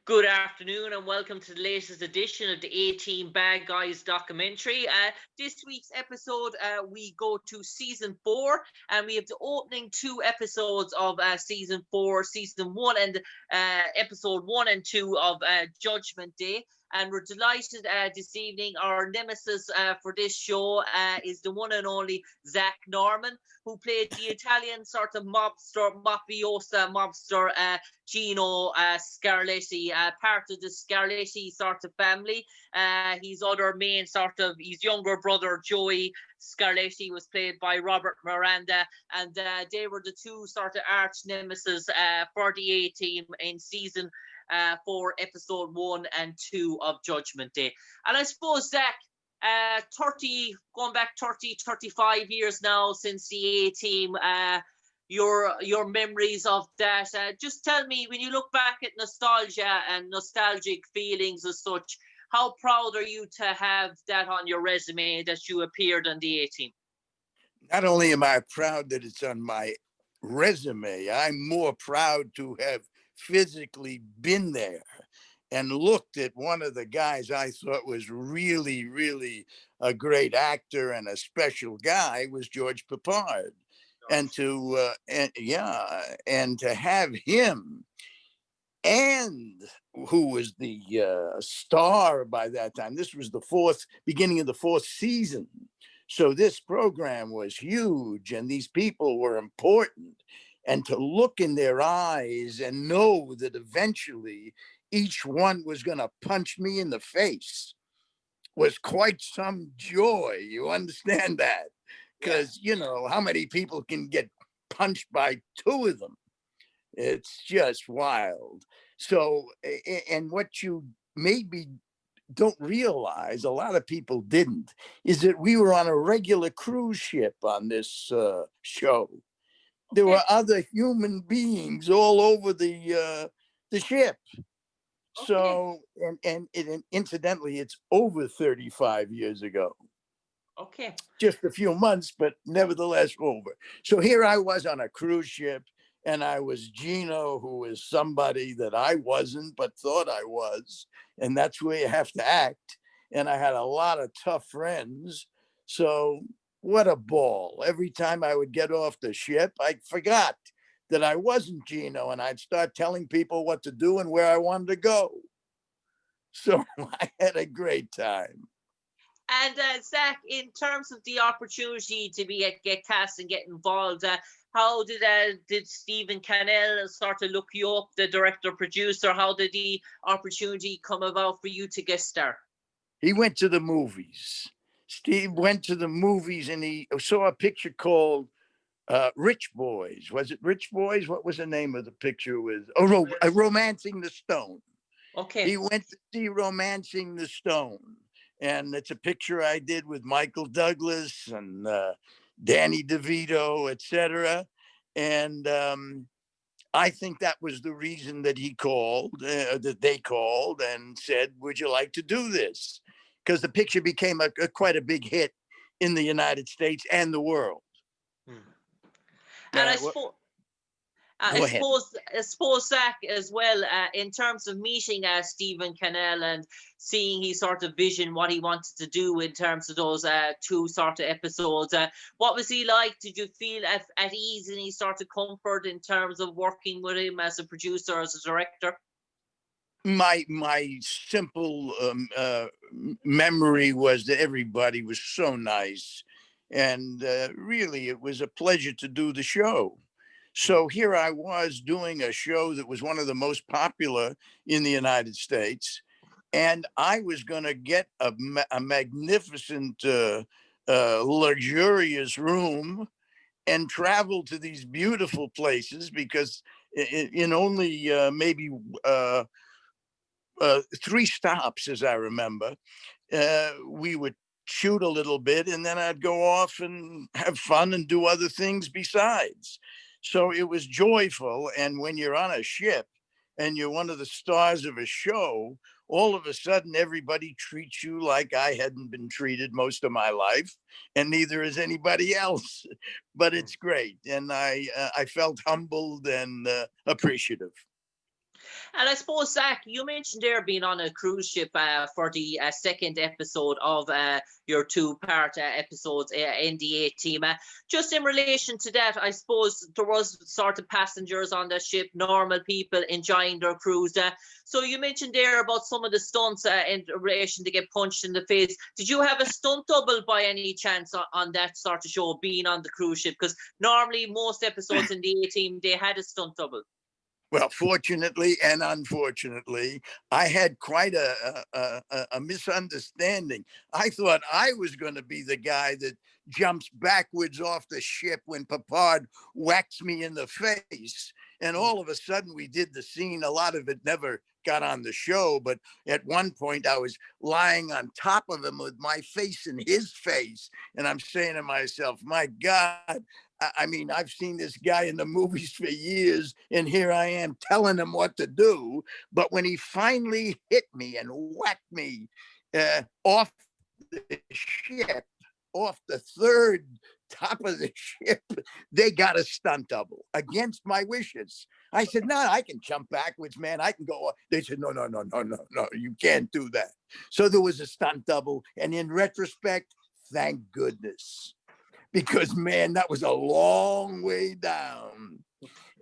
Good afternoon and welcome to the latest edition of the A-Team Bad Guys documentary. This week's episode, we go to season 4 and we have the opening 2 episodes of season 4, season 1 and episode 1 and 2 of Judgment Day. And we're delighted this evening. Our nemesis for this show is the one and only Zack Norman, who played the Italian sort of mafiosa mobster Gino Scarlatti, part of the Scarlatti sort of family. His other main his younger brother Joey Scarlatti was played by Robert Miranda, and they were the two sort of arch nemesis for the A-Team in season 4, episode 1 and 2 of Judgment Day. And I suppose, Zach, going back 35 years now since the A-Team, your memories of that. Just tell me, when you look back at nostalgia and nostalgic feelings as such, how proud are you to have that on your resume that you appeared on the A-Team? Not only am I proud that it's on my resume, I'm more proud to have physically been there and looked at one of the guys I thought was really, really a great actor and a special guy was George Peppard. And to have him, and who was the star by that time. This was the beginning of the 4th season. So this program was huge and these people were important. And to look in their eyes and know that eventually each one was going to punch me in the face was quite some joy. You understand that? Because, you know, how many people can get punched by 2 of them? It's just wild. So, and what you maybe don't realize, a lot of people didn't, is that we were on a regular cruise ship on this show. There were other human beings all over the ship. Okay. So, and incidentally, it's over 35 years ago. Okay. Just a few months, but nevertheless over. So here I was on a cruise ship, and I was Gino, who was somebody that I wasn't, but thought I was. And that's where you have to act. And I had a lot of tough friends. So what a ball. Every time I would get off the ship, I forgot that I wasn't Gino, and I'd start telling people what to do and where I wanted to go. So I had a great time. And Zach, in terms of the opportunity to get cast and get involved, how did Stephen Cannell sort of look you up, the director producer? How did the opportunity come about for you to guest star? He went to the movies. Steve went to the movies and he saw a picture called Rich Boys. Was it Rich Boys? What was the name of the picture? Romancing the Stone. Okay. He went to see Romancing the Stone. And it's a picture I did with Michael Douglas and Danny DeVito, etc. And I think that was the reason that he called, that they called and said, would you like to do this? Because the picture became quite a big hit in the United States and the world. And I suppose, Zach, as well, in terms of meeting Stephen Cannell and seeing his sort of vision, what he wanted to do in terms of those 2 sort of episodes, what was he like? Did you feel at ease and any sort of comfort in terms of working with him as a producer, as a director? My simple memory was that everybody was so nice. And really, it was a pleasure to do the show. So here I was doing a show that was one of the most popular in the United States. And I was going to get a magnificent, luxurious room and travel to these beautiful places because in only maybe 3 stops, as I remember, we would shoot a little bit and then I'd go off and have fun and do other things besides. So it was joyful. And when you're on a ship and you're one of the stars of a show, all of a sudden everybody treats you like I hadn't been treated most of my life, and neither is anybody else. But it's great. And I felt humbled and appreciative. And I suppose, Zach, you mentioned there being on a cruise ship for the second episode of your two-part episodes in the A Team. Just in relation to that, I suppose there was sort of passengers on the ship, normal people enjoying their cruise. So you mentioned there about some of the stunts in relation to get punched in the face. Did you have a stunt double by any chance on that sort of show, being on the cruise ship? Because normally most episodes in the A Team, they had a stunt double. Well, fortunately and unfortunately, I had quite a misunderstanding. I thought I was going to be the guy that jumps backwards off the ship when Peppard whacks me in the face. And all of a sudden, we did the scene. A lot of it never got on the show, but at one point, I was lying on top of him with my face in his face. And I'm saying to myself, my God, I mean, I've seen this guy in the movies for years, and here I am telling him what to do. But when he finally hit me and whacked me off the ship, off the third top of the ship, they got a stunt double against my wishes. I said, no, I can jump backwards, man. I can go. They said, no, you can't do that. So there was a stunt double. And in retrospect, thank goodness. Because man, that was a long way down.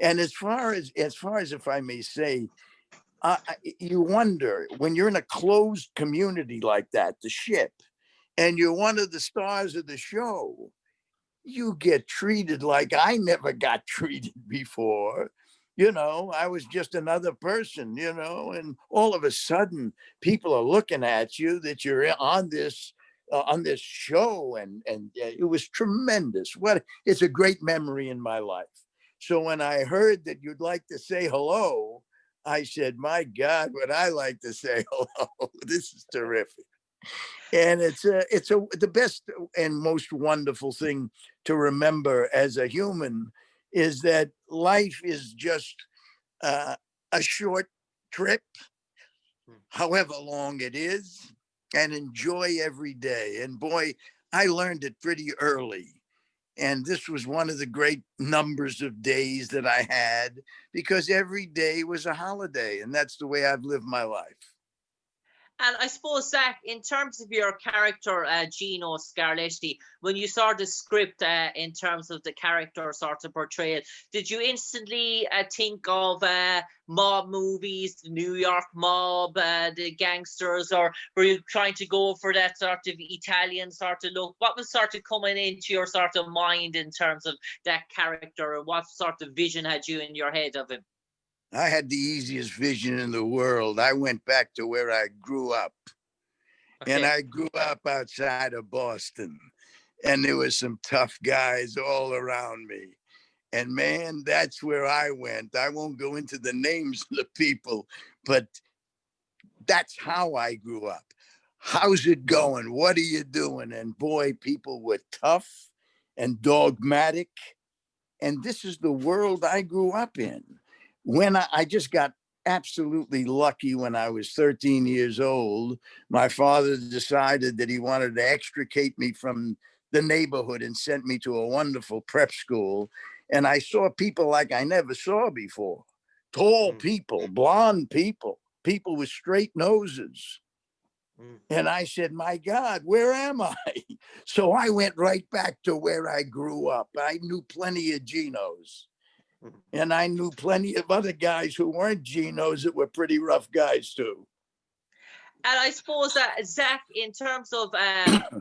And as far as if I may say, you wonder when you're in a closed community like that, the ship, and you're one of the stars of the show, you get treated like I never got treated before. I was just another person, and all of a sudden people are looking at you that you're on this show, and it was tremendous. It's a great memory in my life. So when I heard that you'd like to say hello, I said, my God, would I like to say hello? This is terrific. And it's the best and most wonderful thing to remember as a human is that life is just a short trip, however long it is, and enjoy every day. And boy, I learned it pretty early. And this was one of the great numbers of days that I had, because every day was a holiday. And that's the way I've lived my life. And I suppose, Zach, in terms of your character, Gino Scarlatti, when you saw the script in terms of the character sort of portrayal, did you instantly think of mob movies, the New York mob, the gangsters, or were you trying to go for that sort of Italian sort of look? What was sort of coming into your sort of mind in terms of that character, or what sort of vision had you in your head of him? I had the easiest vision in the world. I went back to where I grew up. Okay. And I grew up outside of Boston. And there were some tough guys all around me. And man, that's where I went. I won't go into the names of the people, but that's how I grew up. How's it going? What are you doing? And boy, people were tough and dogmatic. And this is the world I grew up in. When I just got absolutely lucky when I was 13 years old, my father decided that he wanted to extricate me from the neighborhood and sent me to a wonderful prep school. And I saw people like I never saw before. Tall people, blonde people, people with straight noses. And I said, my God, where am I? So I went right back to where I grew up. I knew plenty of Ginos. And I knew plenty of other guys who weren't Ginos that were pretty rough guys too. And I suppose, Zach, in terms of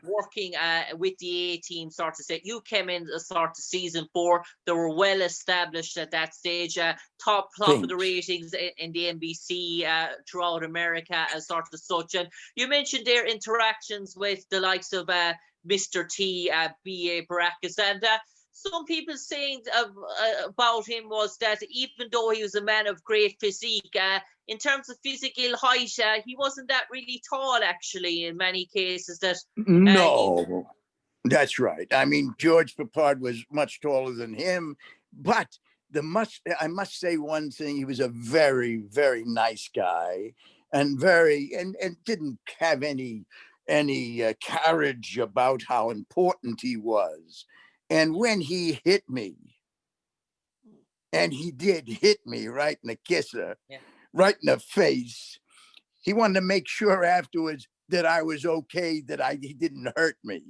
working with the A Team, sort of say, you came in sort of season 4. They were well established at that stage, top of the ratings in the NBC throughout America as sort of such. And you mentioned their interactions with the likes of Mr. T, B.A. Baracus, and some people saying about him was that even though he was a man of great physique, in terms of physical height, he wasn't that really tall, actually, in many cases. No, that's right. I mean, George Peppard was much taller than him, but I must say one thing: he was a very, very nice guy, and didn't have any carriage about how important he was. And when he hit me, and he did hit me right in the kisser, right in the face. He wanted to make sure afterwards that I was okay, that he didn't hurt me.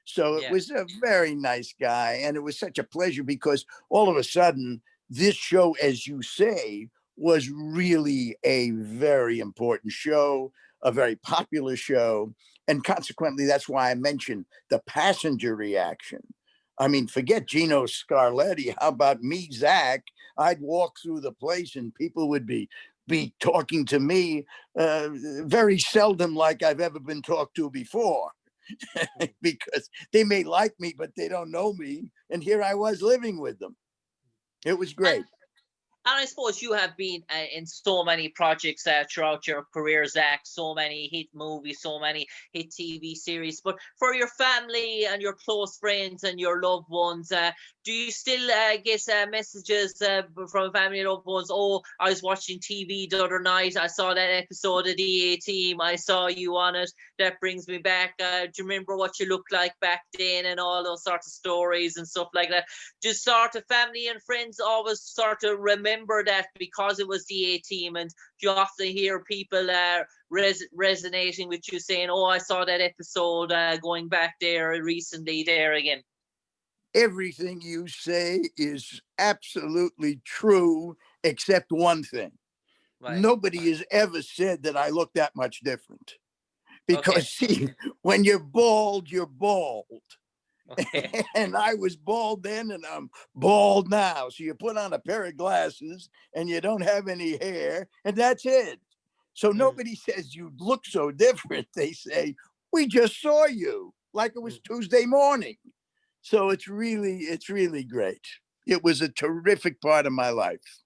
So it was a very nice guy. And it was such a pleasure because all of a sudden, this show, as you say, was really a very important show, a very popular show. And consequently, that's why I mentioned the passenger reaction. I mean, forget Gino Scarlatti. How about me, Zack? I'd walk through the place and people would be talking to me very seldom like I've ever been talked to before. Because they may like me, but they don't know me. And here I was living with them. It was great. And I suppose you have been in so many projects throughout your career, Zack, so many hit movies, so many hit TV series. But for your family and your close friends and your loved ones, do you still get messages from family and loved ones? Oh, I was watching TV the other night. I saw that episode of the A-Team. I saw you on it. That brings me back. Do you remember what you looked like back then and all those sorts of stories and stuff like that? Just sort of family and friends always sort of remember that because it was the A-Team, and you often hear people resonating with you saying, oh, I saw that episode going back there recently there again. Everything you say is absolutely true, except one thing. Right. Nobody has ever said that I look that much different. Because see, when you're bald, you're bald. Okay. And I was bald then and I'm bald now. So you put on a pair of glasses and you don't have any hair and that's it. So nobody says you look so different. They say, we just saw you like it was Tuesday morning. So it's really great. It was a terrific part of my life.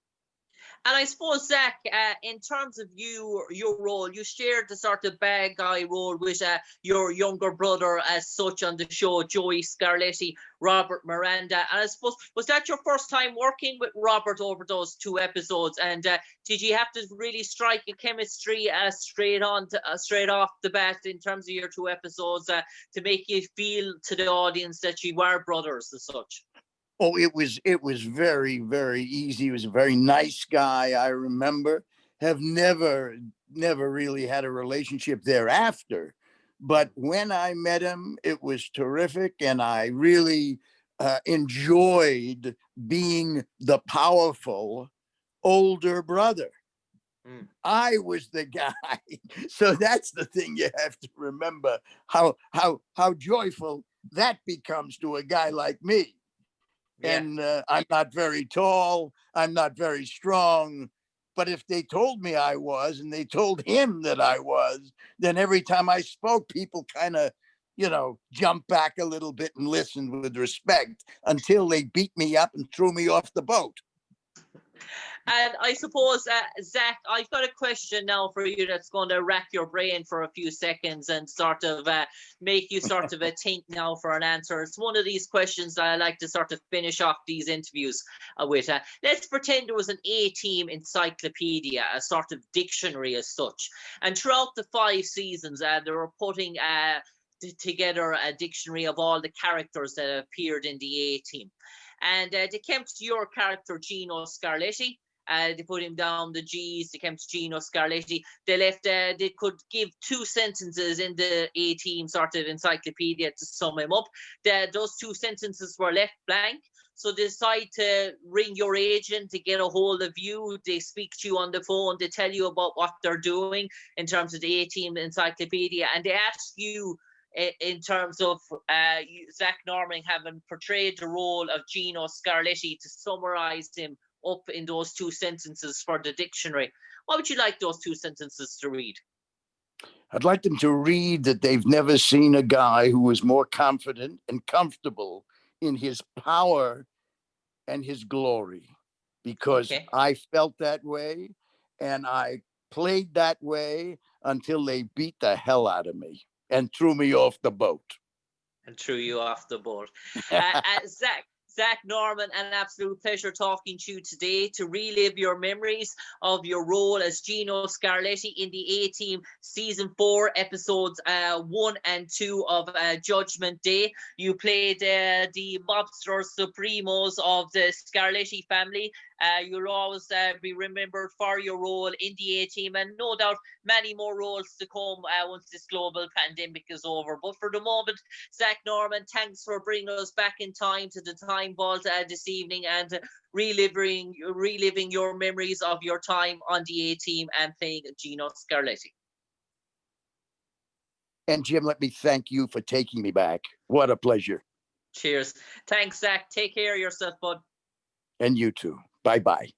And I suppose, Zack, in terms of your role, you shared the sort of bad guy role with your younger brother as such on the show, Joey Scarlatti, Robert Miranda. And I suppose, was that your first time working with Robert over those 2 episodes? And did you have to really strike a chemistry straight off the bat in terms of your 2 episodes to make you feel to the audience that you were brothers as such? Oh, it was very, very easy. He was a very nice guy. I remember, have never really had a relationship thereafter. But when I met him, it was terrific. And I really enjoyed being the powerful older brother. I was the guy. So that's the thing you have to remember, how joyful that becomes to a guy like me. Yeah. And I'm not very tall. I'm not very strong. But if they told me I was, and they told him that I was, then every time I spoke, people kind of, jumped back a little bit and listened with respect until they beat me up and threw me off the boat. And I suppose, Zack, I've got a question now for you that's going to rack your brain for a few seconds and sort of make you sort of think now for an answer. It's one of these questions that I like to sort of finish off these interviews with. Let's pretend there was an A-Team encyclopedia, a sort of dictionary as such. And throughout the 5 seasons, they were putting together a dictionary of all the characters that appeared in the A-Team. And they came to your character, Gino Scarlatti. They put him down the G's. They came to Gino Scarlatti. They left. They could give 2 sentences in the A-Team sort of encyclopedia to sum him up. Those 2 sentences were left blank. So they decide to ring your agent to get a hold of you. They speak to you on the phone. They tell you about what they're doing in terms of the A-Team encyclopedia, and they ask you, in terms of Zack Norman having portrayed the role of Gino Scarlatti, to summarize him up in those 2 sentences for the dictionary. What would you like those 2 sentences to read? I'd like them to read that they've never seen a guy who was more confident and comfortable in his power and his glory, because I felt that way and I played that way until they beat the hell out of me and threw me off the boat. And threw you off the boat. Zack, Zack Norman, an absolute pleasure talking to you today to relive your memories of your role as Gino Scarlatti in the A-Team Season 4, Episodes 1 and 2 of Judgment Day. You played the mobster supremos of the Scarlatti family. You'll always be remembered for your role in the A-Team, and no doubt many more roles to come once this global pandemic is over. But for the moment, Zack Norman, thanks for bringing us back in time to the time vault this evening and reliving your memories of your time on the A-Team and playing Gino Scarlatti. And Jim, let me thank you for taking me back. What a pleasure. Cheers. Thanks, Zack. Take care of yourself, bud. And you too. Bye-bye.